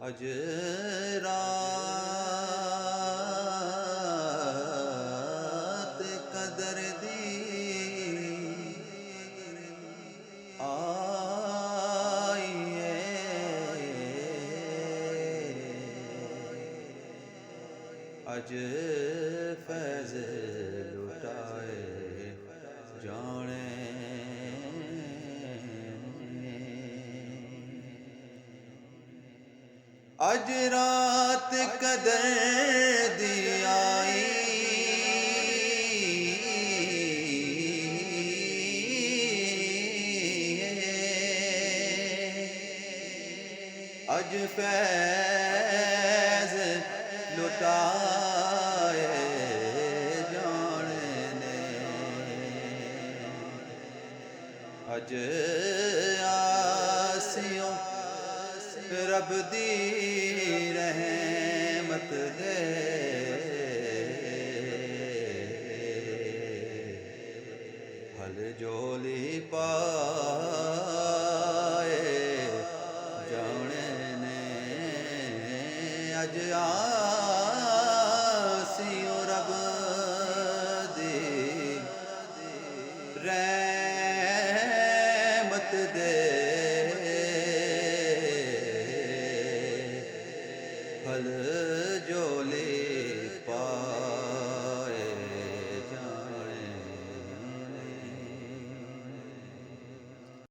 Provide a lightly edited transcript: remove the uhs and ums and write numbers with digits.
अज रात कदर दी आई है, अज फैज़ लुटाए जाने। अज रात कदर दी आई, अज फैज़ लुटाए जाने ने। अज आसियों रब दी रहमत दे, हल जोली पाए जाने ने। अज